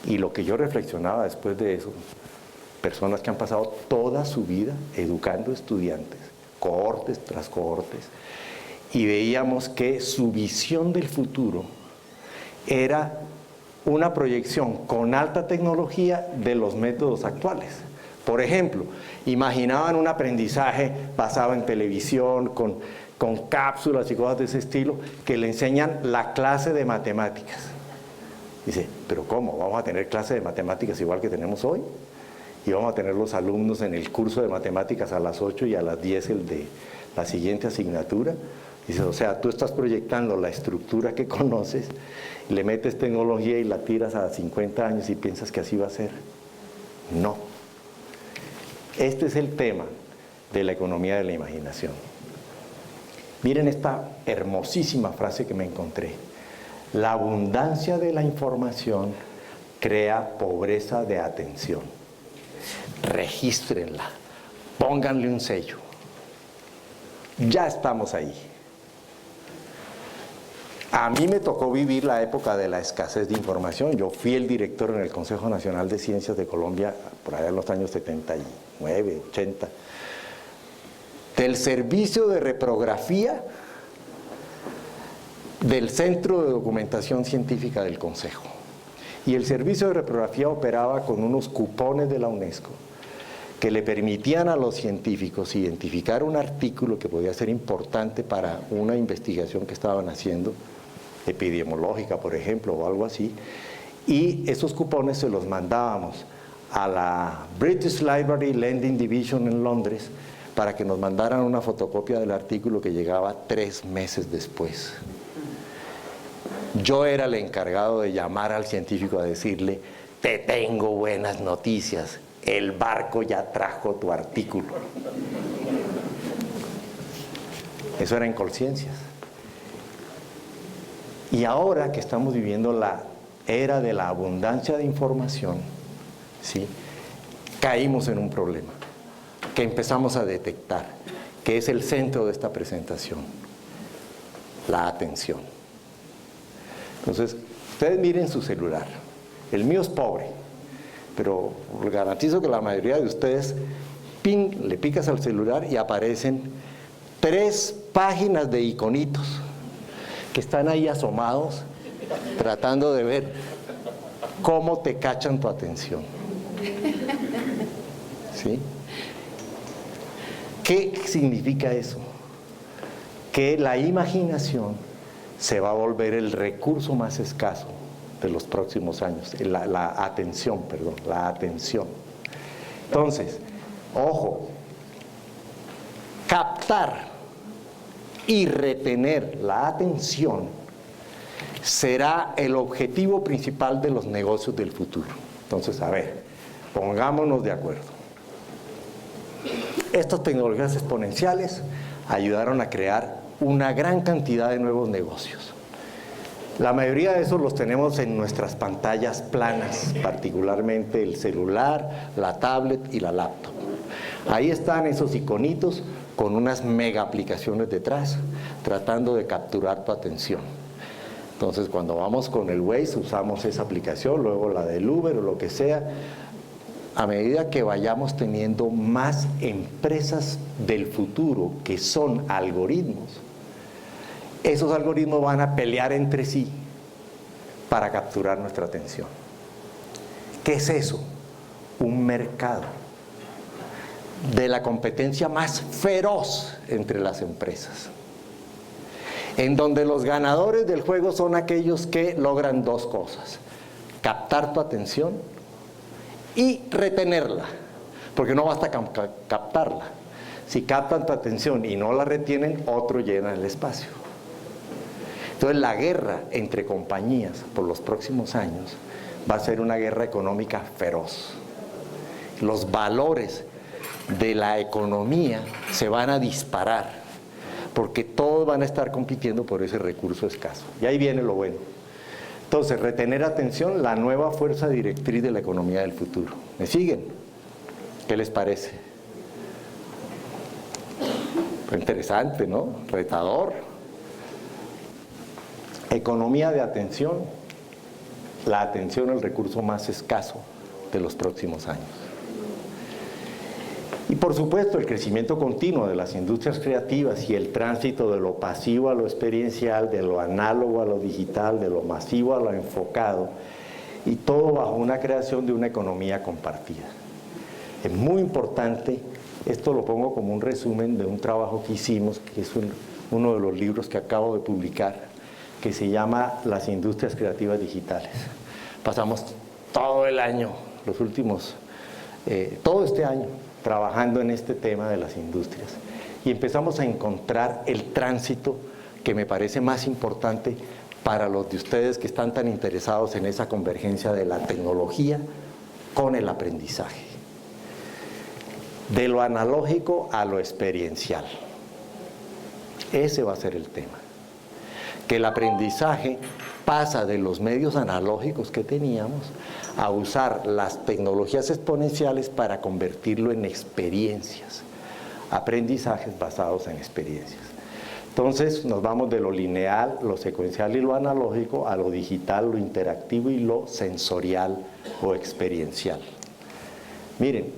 Y lo que yo reflexionaba después de eso, personas que han pasado toda su vida educando estudiantes, cohortes tras cohortes, y veíamos que su visión del futuro era una proyección con alta tecnología de los métodos actuales. Por ejemplo, imaginaban un aprendizaje basado en televisión, con cápsulas y cosas de ese estilo, que le enseñan la clase de matemáticas. Dice, ¿pero cómo? ¿Vamos a tener clase de matemáticas igual que tenemos hoy? Y vamos a tener los alumnos en el curso de matemáticas a las 8 y a las 10 el de la siguiente asignatura. Dice, o sea, tú estás proyectando la estructura que conoces, le metes tecnología y la tiras a 50 años y piensas que así va a ser. No. Este es el tema de la economía de la imaginación. Miren esta hermosísima frase que me encontré. La abundancia de la información crea pobreza de atención. Regístrenla, pónganle un sello. Ya estamos ahí. A mí me tocó vivir la época de la escasez de información. Yo fui el director en el Consejo Nacional de Ciencias de Colombia, por allá en los años 79, 80, del servicio de reprografía del Centro de Documentación Científica del Consejo. Y el servicio de reprografía operaba con unos cupones de la UNESCO que le permitían a los científicos identificar un artículo que podía ser importante para una investigación que estaban haciendo, epidemiológica, por ejemplo, o algo así, y esos cupones se los mandábamos a la British Library Lending Division en Londres para que nos mandaran una fotocopia del artículo que llegaba 3 meses después. Yo era el encargado de llamar al científico a decirle: te tengo buenas noticias, el barco ya trajo tu artículo. Eso era en Colciencias. Y ahora que estamos viviendo la era de la abundancia de información, ¿sí?, caímos en un problema que empezamos a detectar, que es el centro de esta presentación: la atención. Entonces, ustedes miren su celular. El mío es pobre, pero les garantizo que la mayoría de ustedes, ping, le picas al celular y aparecen 3 páginas de iconitos que están ahí asomados, tratando de ver cómo te cachan tu atención. ¿Sí? ¿Qué significa eso? Que la imaginación se va a volver el recurso más escaso de los próximos años, la atención. Entonces, ojo, captar y retener la atención será el objetivo principal de los negocios del futuro. Entonces, a ver, pongámonos de acuerdo. Estas tecnologías exponenciales ayudaron a crear una gran cantidad de nuevos negocios. La mayoría de esos los tenemos en nuestras pantallas planas, particularmente el celular, la tablet y la laptop. Ahí están esos iconitos con unas mega aplicaciones detrás, tratando de capturar tu atención. Entonces, cuando vamos con el Waze, usamos esa aplicación, luego la del Uber o lo que sea. A medida que vayamos teniendo más empresas del futuro que son algoritmos, esos algoritmos van a pelear entre sí para capturar nuestra atención. ¿Qué es eso? Un mercado de la competencia más feroz entre las empresas, en donde los ganadores del juego son aquellos que logran 2 cosas: captar tu atención y retenerla, porque no basta captarla. Si captan tu atención y no la retienen, otro llena el espacio. Entonces, la guerra entre compañías por los próximos años va a ser una guerra económica feroz. Los valores de la economía se van a disparar, porque todos van a estar compitiendo por ese recurso escaso. Y ahí viene lo bueno. Entonces, retener atención, la nueva fuerza directriz de la economía del futuro. ¿Me siguen? ¿Qué les parece? Interesante, ¿no? Retador. Economía de atención, la atención, el recurso más escaso de los próximos años. Y por supuesto, el crecimiento continuo de las industrias creativas y el tránsito de lo pasivo a lo experiencial, de lo análogo a lo digital, de lo masivo a lo enfocado, y todo bajo una creación de una economía compartida. Es muy importante, esto lo pongo como un resumen de un trabajo que hicimos, que es uno de los libros que acabo de publicar, que se llama Las Industrias Creativas Digitales. Pasamos todo el año, todo este año, trabajando en este tema de las industrias. Y empezamos a encontrar el tránsito que me parece más importante para los de ustedes que están tan interesados en esa convergencia de la tecnología con el aprendizaje. De lo analógico a lo experiencial. Ese va a ser el tema. Que el aprendizaje pasa de los medios analógicos que teníamos a usar las tecnologías exponenciales para convertirlo en experiencias, aprendizajes basados en experiencias. Entonces nos vamos de lo lineal, lo secuencial y lo analógico a lo digital, lo interactivo y lo sensorial o experiencial. Miren,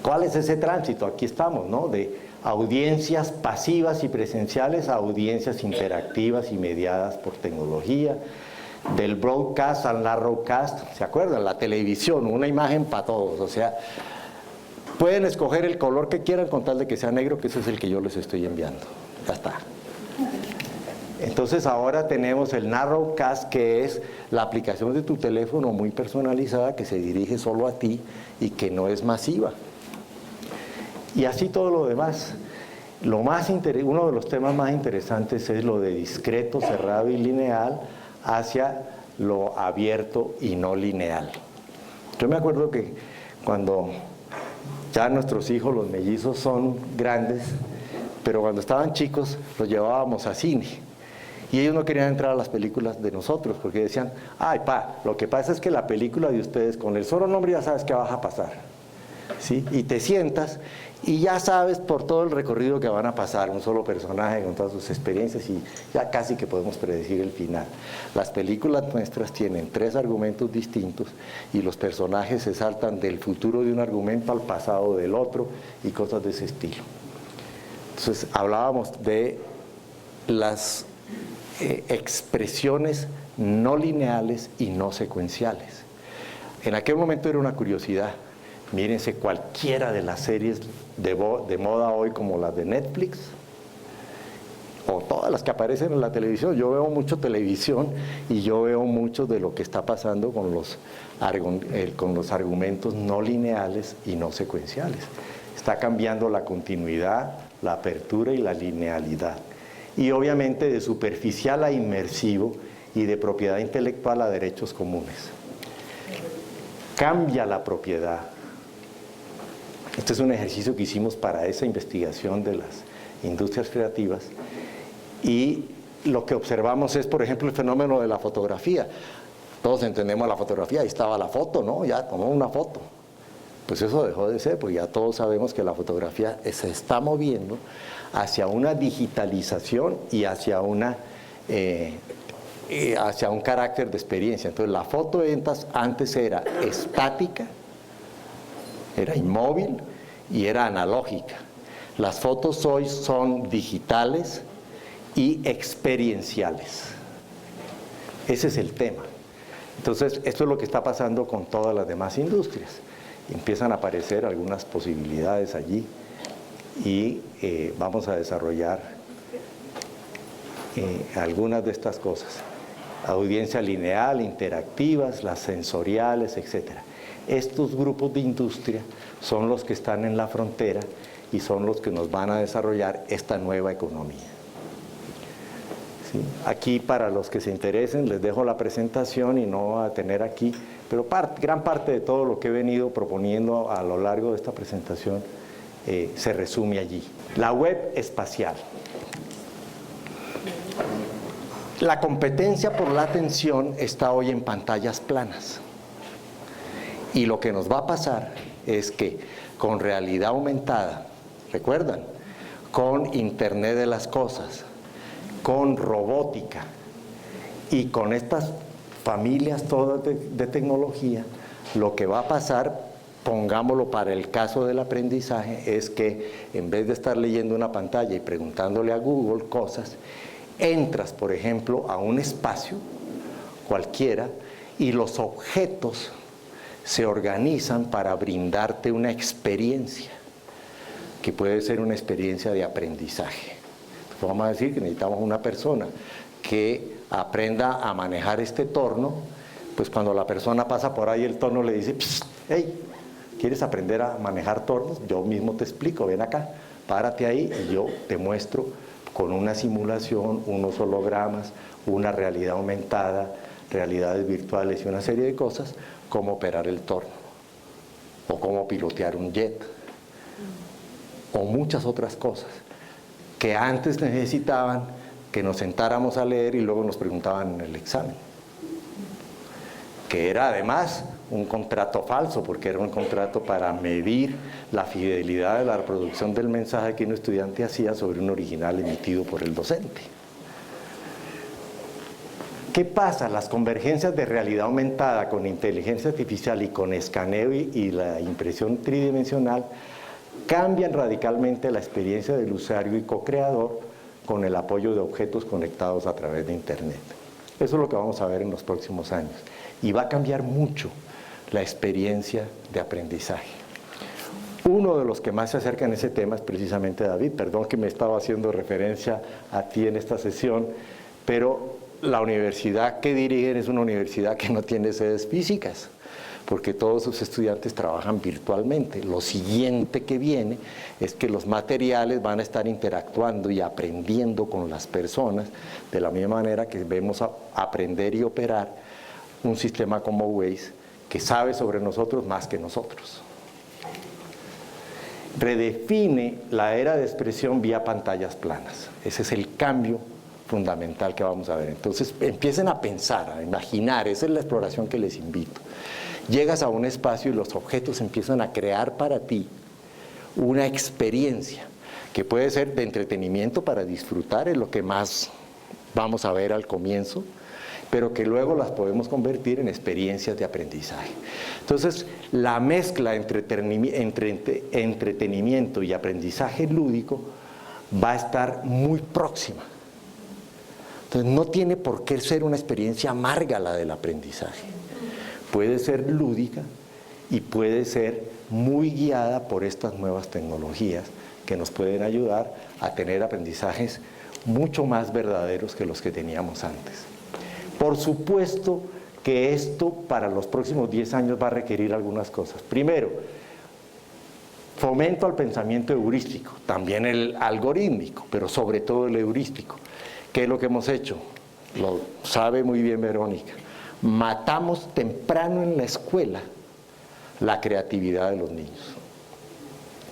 ¿cuál es ese tránsito? Aquí estamos, ¿no? De audiencias pasivas y presenciales a audiencias interactivas y mediadas por tecnología, del broadcast al narrowcast. ¿Se acuerdan? La televisión, una imagen para todos, o sea, pueden escoger el color que quieran con tal de que sea negro, que ese es el que yo les estoy enviando. Ya está. Entonces ahora tenemos el narrowcast, que es la aplicación de tu teléfono muy personalizada que se dirige solo a ti y que no es masiva. Y así todo lo demás. Uno de los temas más interesantes es lo de discreto, cerrado y lineal hacia lo abierto y no lineal. Yo me acuerdo que cuando ya nuestros hijos, los mellizos, son grandes, pero cuando estaban chicos los llevábamos a cine y ellos no querían entrar a las películas de nosotros porque decían, ay pa, lo que pasa es que la película de ustedes con el solo nombre ya sabes qué va a pasar, ¿sí? Y te sientas y ya sabes por todo el recorrido que van a pasar, un solo personaje con todas sus experiencias y ya casi que podemos predecir el final. Las películas nuestras tienen 3 argumentos distintos y los personajes se saltan del futuro de un argumento al pasado del otro y cosas de ese estilo. Entonces hablábamos de las expresiones no lineales y no secuenciales. En aquel momento era una curiosidad. Mírense cualquiera de las series de moda hoy, como las de Netflix, o todas las que aparecen en la televisión. Yo veo mucho televisión y yo veo mucho de lo que está pasando con los argumentos no lineales y no secuenciales. Está cambiando la continuidad, la apertura y la linealidad. Y obviamente de superficial a inmersivo y de propiedad intelectual a derechos comunes. Cambia la propiedad. Este es un ejercicio que hicimos para esa investigación de las industrias creativas y lo que observamos es, por ejemplo, el fenómeno de la fotografía. Todos entendemos la fotografía, ahí estaba la foto, ¿no? Ya tomó una foto. Pues eso dejó de ser, porque ya todos sabemos que la fotografía se está moviendo hacia una digitalización y hacia un carácter de experiencia. Entonces la foto antes era estática, era inmóvil y era analógica. Las fotos hoy son digitales y experienciales. Ese es el tema. Entonces, esto es lo que está pasando con todas las demás industrias. Empiezan a aparecer algunas posibilidades allí y vamos a desarrollar algunas de estas cosas. Audiencia lineal, interactivas, las sensoriales, etcétera. Estos grupos de industria son los que están en la frontera y son los que nos van a desarrollar esta nueva economía. ¿Sí? Aquí, para los que se interesen, les dejo la presentación y no voy a tener aquí, pero gran parte de todo lo que he venido proponiendo a lo largo de esta presentación se resume allí. La web espacial. La competencia por la atención está hoy en pantallas planas. Y lo que nos va a pasar es que con realidad aumentada, ¿recuerdan? Con Internet de las cosas, con robótica y con estas familias todas de tecnología, lo que va a pasar, pongámoslo para el caso del aprendizaje, es que en vez de estar leyendo una pantalla y preguntándole a Google cosas, entras, por ejemplo, a un espacio cualquiera y los objetos se organizan para brindarte una experiencia, que puede ser una experiencia de aprendizaje. Vamos a decir que necesitamos una persona que aprenda a manejar este torno, pues cuando la persona pasa por ahí el torno le dice, hey, ¿quieres aprender a manejar tornos? Yo mismo te explico, ven acá, párate ahí y yo te muestro con una simulación, unos hologramas, una realidad aumentada, realidades virtuales y una serie de cosas, cómo operar el torno, o cómo pilotear un jet, o muchas otras cosas que antes necesitaban que nos sentáramos a leer y luego nos preguntaban en el examen, que era además un contrato falso, porque era un contrato para medir la fidelidad de la reproducción del mensaje que un estudiante hacía sobre un original emitido por el docente. ¿Qué pasa? Las convergencias de realidad aumentada con inteligencia artificial y con escaneo y la impresión tridimensional cambian radicalmente la experiencia del usuario y co-creador con el apoyo de objetos conectados a través de Internet. Eso es lo que vamos a ver en los próximos años. Y va a cambiar mucho la experiencia de aprendizaje. Uno de los que más se acerca en ese tema es precisamente David. Perdón que me estaba haciendo referencia a ti en esta sesión, pero la universidad que dirigen es una universidad que no tiene sedes físicas, porque todos sus estudiantes trabajan virtualmente. Lo siguiente que viene es que los materiales van a estar interactuando y aprendiendo con las personas de la misma manera que vemos aprender y operar un sistema como Waze, que sabe sobre nosotros más que nosotros. Redefine la era de expresión vía pantallas planas. Ese es el cambio fundamental que vamos a ver. Entonces empiecen a pensar, a imaginar, esa es la exploración que les invito. Llegas a un espacio y los objetos empiezan a crear para ti una experiencia que puede ser de entretenimiento para disfrutar, es lo que más vamos a ver al comienzo, pero que luego las podemos convertir en experiencias de aprendizaje. Entonces, la mezcla entre entretenimiento y aprendizaje lúdico va a estar muy próxima. Entonces, no tiene por qué ser una experiencia amarga la del aprendizaje. Puede ser lúdica y puede ser muy guiada por estas nuevas tecnologías que nos pueden ayudar a tener aprendizajes mucho más verdaderos que los que teníamos antes. Por supuesto que esto para los próximos 10 años va a requerir algunas cosas. Primero, fomento al pensamiento heurístico, también el algorítmico, pero sobre todo el heurístico. ¿Qué es lo que hemos hecho? Lo sabe muy bien Verónica. Matamos temprano en la escuela la creatividad de los niños.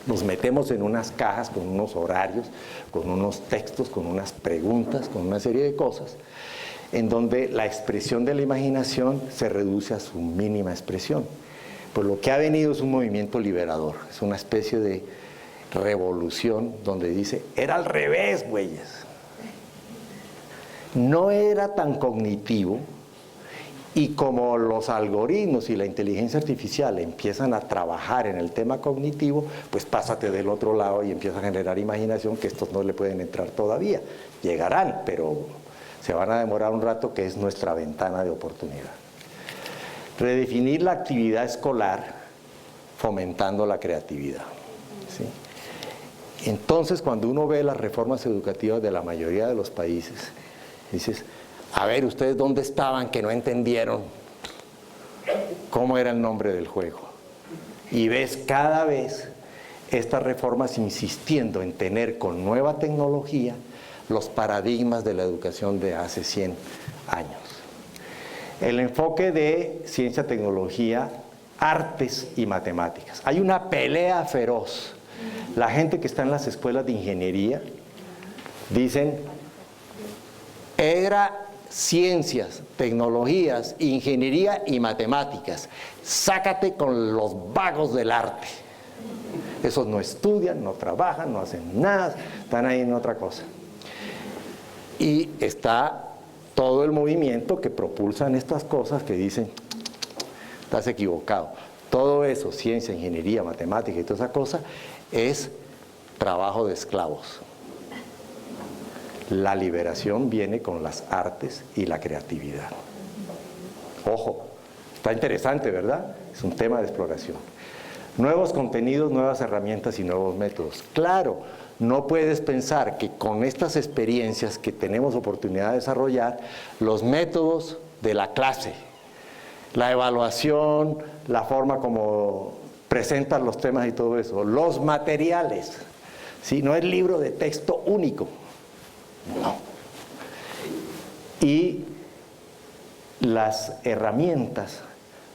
Los metemos en unas cajas con unos horarios, con unos textos, con unas preguntas, con una serie de cosas, en donde la expresión de la imaginación se reduce a su mínima expresión. Pues lo que ha venido es un movimiento liberador, es una especie de revolución donde dice, era al revés, güeyes. No era tan cognitivo, y como los algoritmos y la inteligencia artificial empiezan a trabajar en el tema cognitivo, pues pásate del otro lado y empieza a generar imaginación que estos no le pueden entrar todavía. Llegarán, pero se van a demorar un rato, que es nuestra ventana de oportunidad. Redefinir la actividad escolar fomentando la creatividad, ¿sí? Entonces, cuando uno ve las reformas educativas de la mayoría de los países, dices, a ver, ¿ustedes dónde estaban que no entendieron cómo era el nombre del juego? Y ves cada vez estas reformas insistiendo en tener con nueva tecnología los paradigmas de la educación de hace 100 años. El enfoque de ciencia, tecnología, artes y matemáticas. Hay una pelea feroz. La gente que está en las escuelas de ingeniería dicen, era ciencias, tecnologías, ingeniería y matemáticas. Sácate con los vagos del arte. Esos no estudian, no trabajan, no hacen nada, están ahí en otra cosa. Y está todo el movimiento que propulsan estas cosas que dicen, estás equivocado. Todo eso, ciencia, ingeniería, matemática y toda esa cosa, es trabajo de esclavos. La liberación viene con las artes y la creatividad. Ojo, está interesante, ¿verdad? Es un tema de exploración. Nuevos contenidos, nuevas herramientas y nuevos métodos. Claro, no puedes pensar que con estas experiencias que tenemos oportunidad de desarrollar, los métodos de la clase, la evaluación, la forma como presentan los temas y todo eso, los materiales, ¿sí? No es libro de texto único. No. Y las herramientas,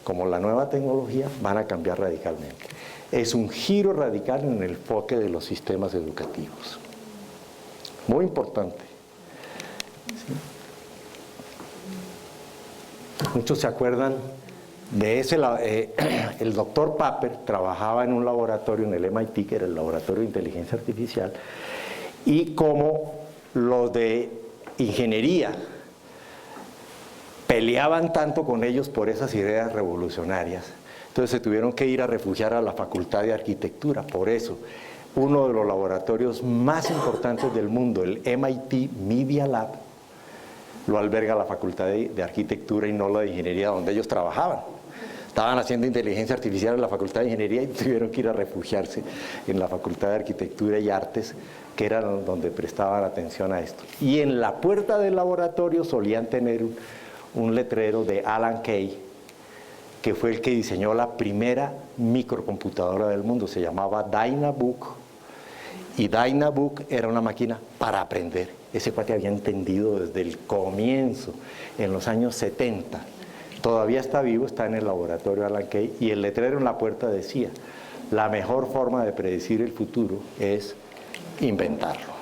como la nueva tecnología, van a cambiar radicalmente. Es un giro radical en el enfoque de los sistemas educativos. Muy importante. ¿Sí? Muchos se acuerdan el doctor Papert trabajaba en un laboratorio en el MIT, que era el Laboratorio de Inteligencia Artificial, y como los de ingeniería peleaban tanto con ellos por esas ideas revolucionarias, entonces se tuvieron que ir a refugiar a la Facultad de Arquitectura. Por eso, uno de los laboratorios más importantes del mundo, el MIT Media Lab, lo alberga la Facultad de Arquitectura y no la de Ingeniería, donde ellos trabajaban. Estaban haciendo inteligencia artificial en la Facultad de Ingeniería y tuvieron que ir a refugiarse en la Facultad de Arquitectura y Artes, que era donde prestaban atención a esto. Y en la puerta del laboratorio solían tener un letrero de Alan Kay, que fue el que diseñó la primera microcomputadora del mundo. Se llamaba Dynabook, y Dynabook era una máquina para aprender. Ese cuate había entendido desde el comienzo, en los años 70. Todavía está vivo, está en el laboratorio Alan Kay, y el letrero en la puerta decía: la mejor forma de predecir el futuro es inventarlo.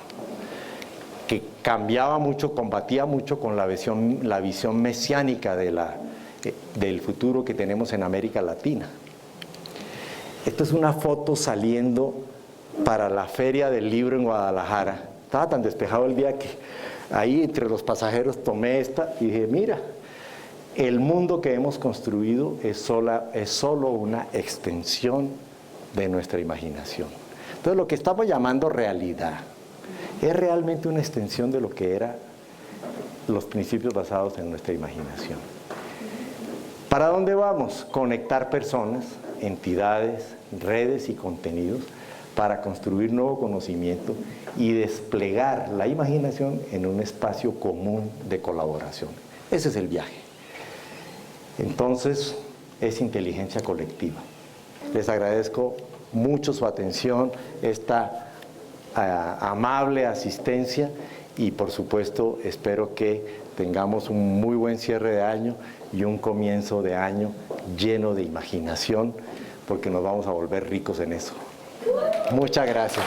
Que cambiaba mucho, combatía mucho con la visión mesiánica del futuro que tenemos en América Latina. Esta es una foto saliendo para la Feria del Libro en Guadalajara. Estaba tan despejado el día que ahí entre los pasajeros tomé esta y dije: mira, el mundo que hemos construido es solo una extensión de nuestra imaginación. Entonces, lo que estamos llamando realidad es realmente una extensión de lo que eran los principios basados en nuestra imaginación. ¿Para dónde vamos? Conectar personas, entidades, redes y contenidos para construir nuevo conocimiento y desplegar la imaginación en un espacio común de colaboración. Ese es el viaje. Entonces, es inteligencia colectiva. Les agradezco mucho su atención, esta amable asistencia, y por supuesto espero que tengamos un muy buen cierre de año y un comienzo de año lleno de imaginación, porque nos vamos a volver ricos en eso. Muchas gracias.